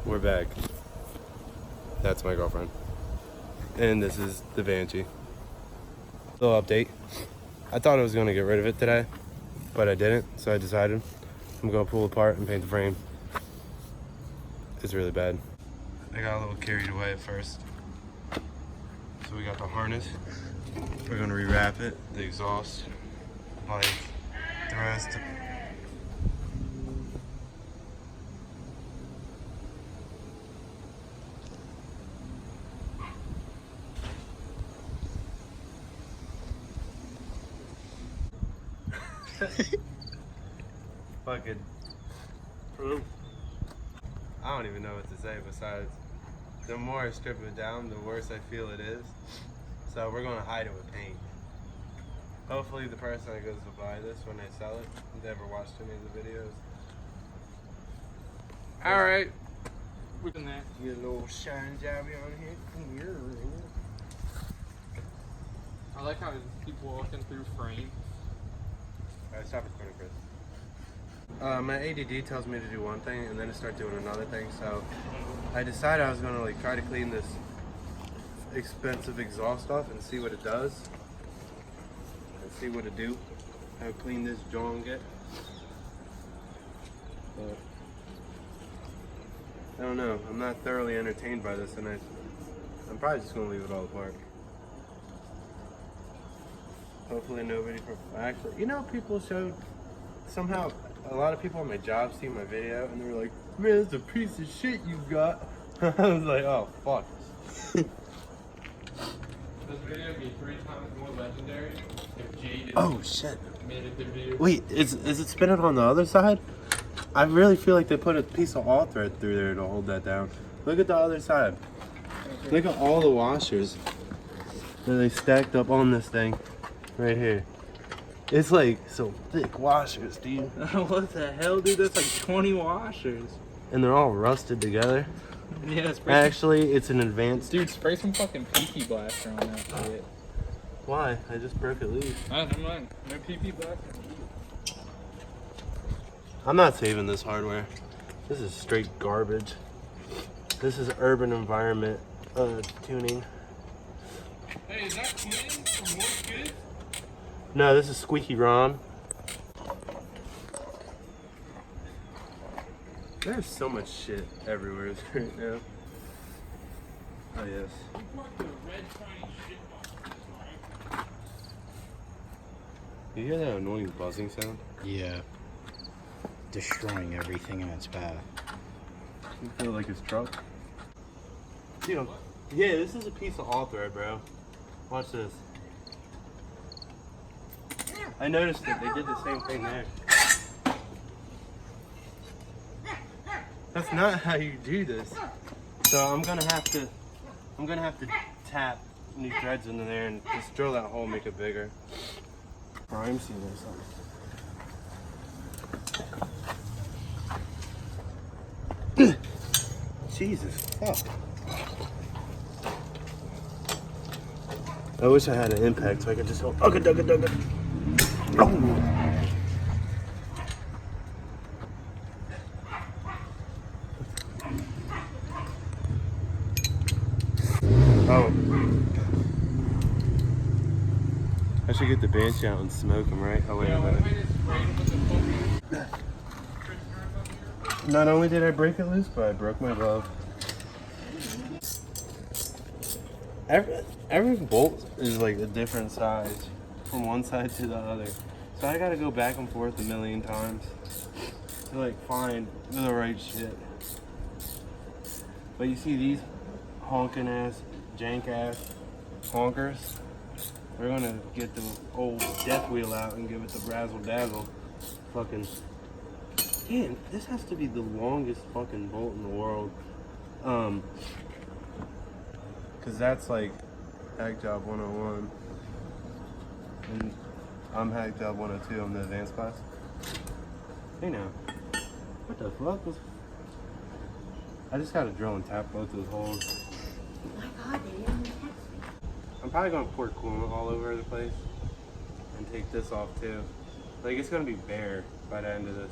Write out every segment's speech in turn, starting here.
We're back. That's my girlfriend. And this is the Banshee. Little update. I thought I was going to get rid of it today, but I didn't, so I decided I'm going to pull it apart and paint the frame. It's really bad. I got a little carried away at first. So we got the harness. We're going to rewrap it, the exhaust, like the rest. Fucking proof. I don't even know what to say besides the more I strip it down, the worse I feel it is. So we're gonna hide it with paint. Hopefully the person that goes to buy this when they sell it never watched any of the videos. Alright. We're doing that. Get a little shine jobby on here. I like how you keep walking through frame. Alright, stop recording, Chris. My ADD tells me to do one thing and then to start doing another thing, so I decided I was gonna like try to clean this expensive exhaust off and see what it does. And see what it do. How clean this John get. But I don't know. I'm not thoroughly entertained by this, and I'm probably just gonna leave it all apart. Hopefully nobody from actually, you know, people showed somehow. A lot of people on my job see my video and they were like, "Man, it's a piece of shit you got." I was like, "Oh fuck." This video would be 3 times more legendary if Jade Oh shit. made it the video. Wait, is it spinning on the other side? I really feel like they put a piece of all thread through there to hold that down. Look at the other side. Look at all the washers that they stacked up on this thing right here. It's like some thick washers, dude. What the hell, dude? That's like 20 washers. And they're all rusted together. Yeah, Actually, it's an advanced. Dude, spray some fucking PP blaster on that shit. Why? I just broke it loose. Ah, never mind. No PP blaster. I'm not saving this hardware. This is straight garbage. This is urban environment tuning. Hey, is that clean for more kids? No, this is Squeaky Ron. There's so much shit everywhere right now. Oh yes. You hear that annoying buzzing sound? Yeah. Destroying everything in its path. You feel like his truck? Dude, yeah, this is a piece of all thread, bro. Watch this. I noticed that they did the same thing there. That's not how you do this. So I'm gonna have to tap new threads into there and just drill that hole, make it bigger. Crime scene or something. Jesus fuck. I wish I had an impact so I could just go ugga dugga dugga. Oh. Oh. I should get the Banshee out and smoke him, right? Oh, wait a minute. Not only did I break it loose, but I broke my glove. Every bolt is like a different size from one side to the other. So I gotta go back and forth a million times to like find the right shit. But you see these honking ass, jank ass honkers? We're gonna get the old death wheel out and give it the razzle dazzle. Fucking. Damn, this has to be the longest fucking bolt in the world. Cause that's like Hack Job 101. And I'm Hack Job 102, I'm the advanced class. Hey now. What the fuck? I just gotta drill and tap both those holes. Oh my god, they didn't text me. I'm probably gonna pour coolant all over the place and take this off too. Like it's gonna be bare by the end of this.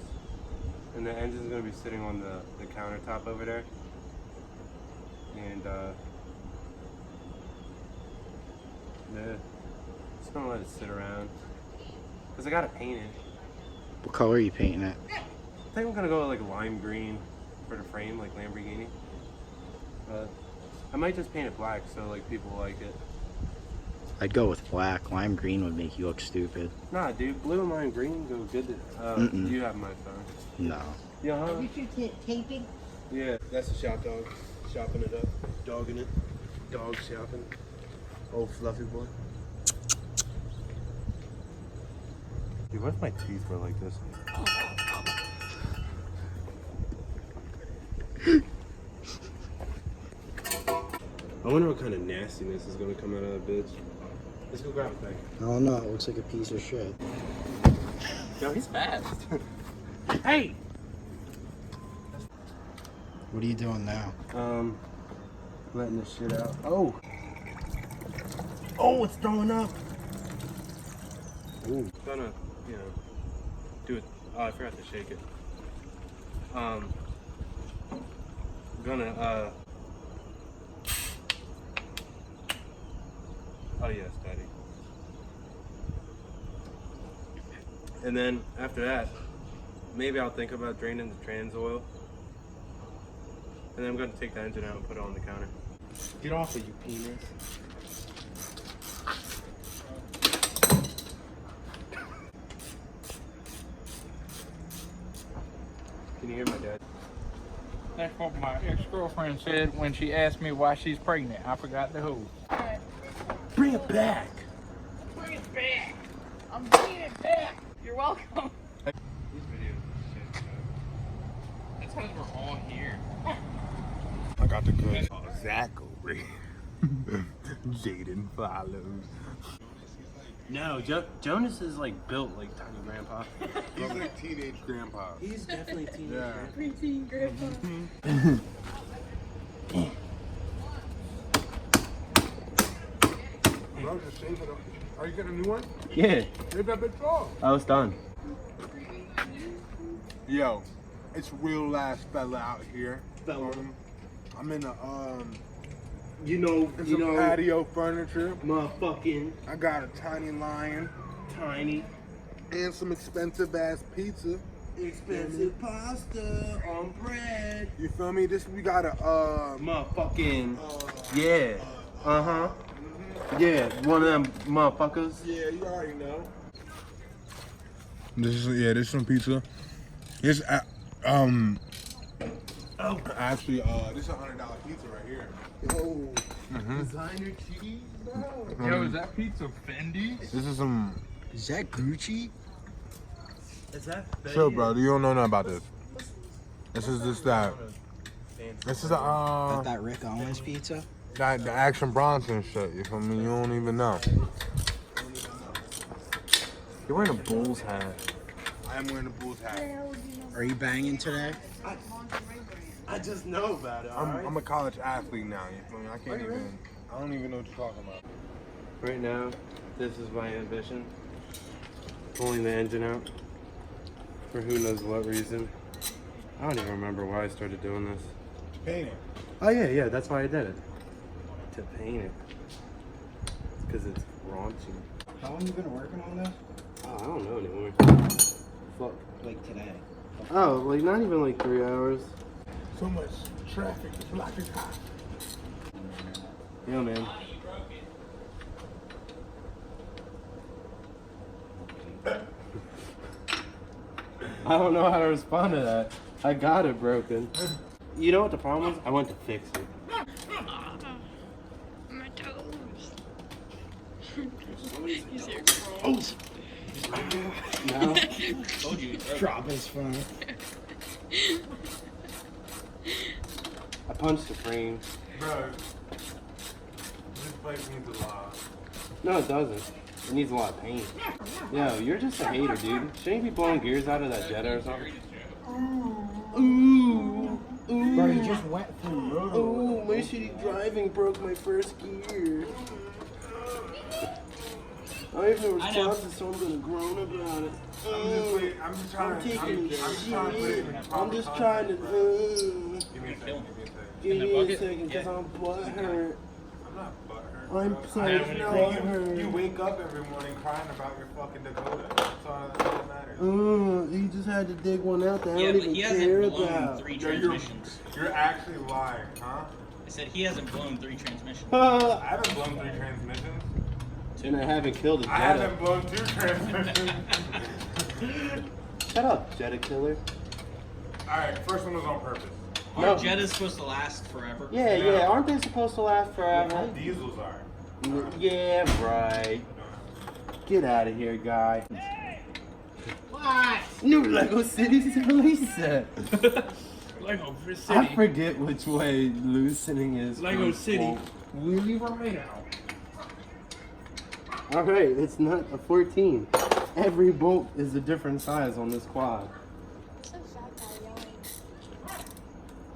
And the engine's gonna be sitting on the countertop over there. And yeah, just gonna let it sit around because I gotta paint it. What color are you painting it? I think I'm gonna go like lime green for the frame, like Lamborghini. But I might just paint it black so like people like it. I'd go with black. Lime green would make you look stupid. Nah, dude, blue and lime green go good. You have my phone. No. Yeah, huh? Are you taping? Yeah, that's the shop dog. Shopping it up. Dogging it. Dog shopping. Old fluffy boy. Dude, what if my teeth were like this? I wonder what kind of nastiness is gonna come out of that bitch. Let's go grab a thing. I don't know. It looks like a piece of shit. Yo, he's fast. Hey! What are you doing now? Letting this shit out. Oh! Oh, it's throwing up! Ooh. Gonna, you know, do it. Oh, I forgot to shake it. Gonna, oh yes, Daddy. And then after that, maybe I'll think about draining the trans oil. And then I'm gonna take the engine out and put it on the counter. Get off of you, penis. Can you hear my dad? That's what my ex-girlfriend said when she asked me why she's pregnant. I forgot the who. Bring it back! Bring it back! I'm bringing it back! You're welcome! These videos are shit. That's because we're all here. I got the good. Oh, Zachary. Jaden follows. No, Jonas is like built like tiny grandpa. He's like teenage grandpa. He's definitely teenage. Yeah. Preteen grandpa. Bro, just save it. Are you getting a new one? Yeah, Save that bitch off. I was done. Yo, it's real last fella out here. Fella. I'm in a You know, some patio furniture. motherfucking I got a tiny lion tiny, and some expensive ass pizza. expensive pasta on bread. You feel me? This we got a Motherfucking, yeah, yeah, one of them motherfuckers. Yeah, you already know. This is some pizza. This actually this is a $100 pizza right here. Yo, designer cheese, bro. Yo, is that pizza Fendi? This is some. Is that Gucci? Is that Chill, bro. You don't know nothing about this. This is just that. This is That Rick Owens pizza? the Action Bronson shit. You feel me? You don't even know. You're wearing a Bulls hat. I am wearing a Bulls hat. Are you banging today? I just know about it. I'm a college athlete now. You feel me? I can't even. I don't even know what you're talking about. Right now, this is my ambition. Pulling the engine out. For who knows what reason. I don't even remember why I started doing this. Painting. Oh yeah, that's why I did it. To paint it. Because it's raunchy. How long you been working on this? Oh, I don't know anymore. Fuck. Like today. Oh, like not even like 3 hours. So much traffic. The block is hot. Yeah, man. I don't know how to respond to that. I got it broken. You know what the problem was? I went to fix it. My toes. Oh! No. Told you. Drop his phone. I punched the frame. Bro, this place needs a lot. No, it doesn't. It needs a lot of paint. Yo, you're just a hater, dude. Shouldn't you be blowing gears out of that Jetta or something? Ooh. Ooh. Bro, you just went through road. Oh, my shitty driving broke my first gear. I have no responses, so I'm gonna groan about it. I'm just trying I'm to. taking I'm just trying to put it in the I'm just trying to. Give me a second. Give the me a bucket? second, because Yeah. I'm butthurt. I'm not butthurt. I'm bro. so I know butthurt. You wake up every morning crying about your fucking Dakota. That's all that matters. He just had to dig one out that I Yeah, don't but even he care hasn't blown about. 3 You're- transmissions. You're actually lying, huh? I said he hasn't blown 3 transmissions. I haven't blown 3 transmissions. And I haven't killed a I Jetta. haven't blown 2 transmissions. Shut up, Jetta killer. Alright, first one was on purpose. No. Our Jetta's supposed to last forever. Yeah, No. yeah. Aren't they supposed to last forever? Diesels are. Yeah, right. Get out of here, guy. What? New Lego City's Lisa. Lego I City. forget which way loosening is. Lego from City. bolt. Willie right out. Alright, it's not a 14. Every bolt is a different size on this quad.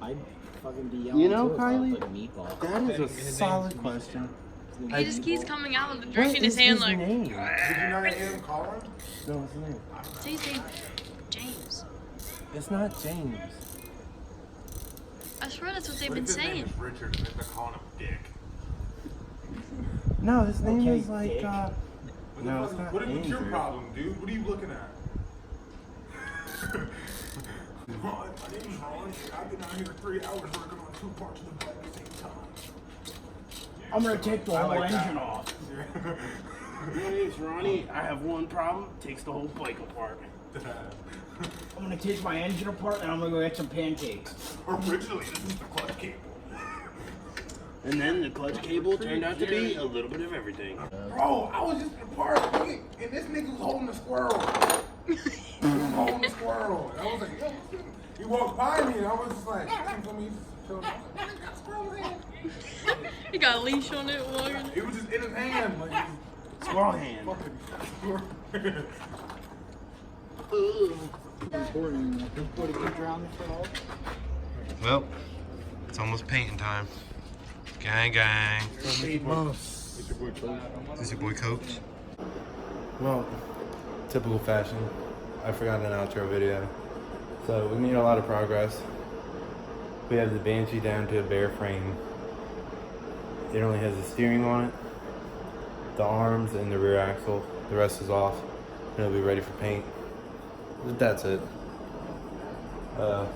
I'd fucking be yelling. You know, too if I Kylie, put meatball. That is a His name's solid Misha. question. He just keeps coming out with the What drink in his is hand his like, name? Did you not hear him call him? No, what's his name? say his name, James. It's not James. I swear that's what they've What been if his name saying. is Richard and they're calling him Dick? No, his name Okay, is like, Dick. What the no, fuck it's is- not what's your Andrew. problem, dude? What are you looking at? My name's Ron. I've been out here 3 hours working on 2 parts of the bike at the same time. I'm gonna take the I whole like that. engine off. My name's Ronnie. I have one problem. Takes the whole bike apart. I'm gonna take my engine apart and I'm gonna go get some pancakes. Originally, this is the clutch cable. And then the clutch cable turned out to be a little bit of everything. Bro, I was just in the park, nigga, and this nigga was holding a squirrel. He was holding a squirrel. And I was like, yo, he walked by me, and I was just like, you feel me? He's just chilling. I was like, "Nigga, got a squirrel in his hand." He got a leash on it, walking. It was just in his hand, like, Squirrel hand. fucking. Well, it's almost painting time. Gang, gang. This is your boy Coach. Well, typical fashion, I forgot an outro video. So we made a lot of progress. We have the Banshee down to a bare frame. It only has the steering on it, the arms, and the rear axle. The rest is off, and it'll be ready for paint. But that's it. On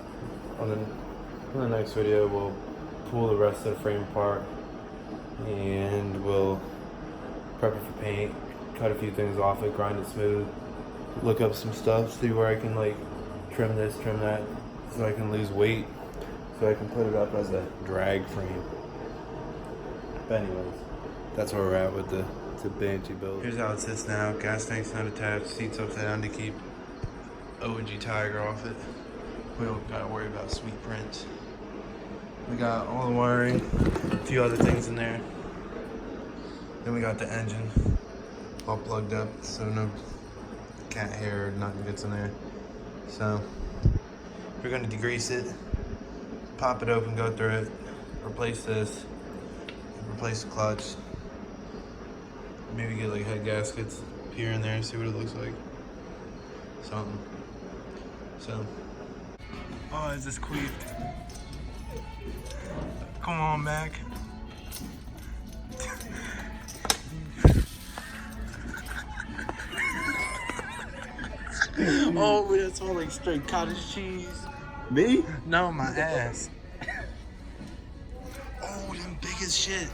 the next video, we'll pull the rest of the frame apart, and we'll prep it for paint, cut a few things off it, grind it smooth, look up some stuff, see where I can like trim this, trim that, so I can lose weight, so I can put it up as a drag frame. But anyways, that's where we're at with the Banshee build. Here's how it sits now. Gas tank's not attached, seats upside down to keep O&G Tiger off it. We don't gotta worry about sweet prints. We got all the wiring, a few other things in there. Then we got the engine all plugged up, so no cat hair or nothing gets in there. So we're gonna degrease it, pop it open, go through it, replace this, replace the clutch, maybe get like head gaskets here and there, see what it looks like. Something. So, oh, is this queefed? Come on, Mac. Oh, that's all like straight cottage cheese. Me? No, my ass. Oh, them big as shit.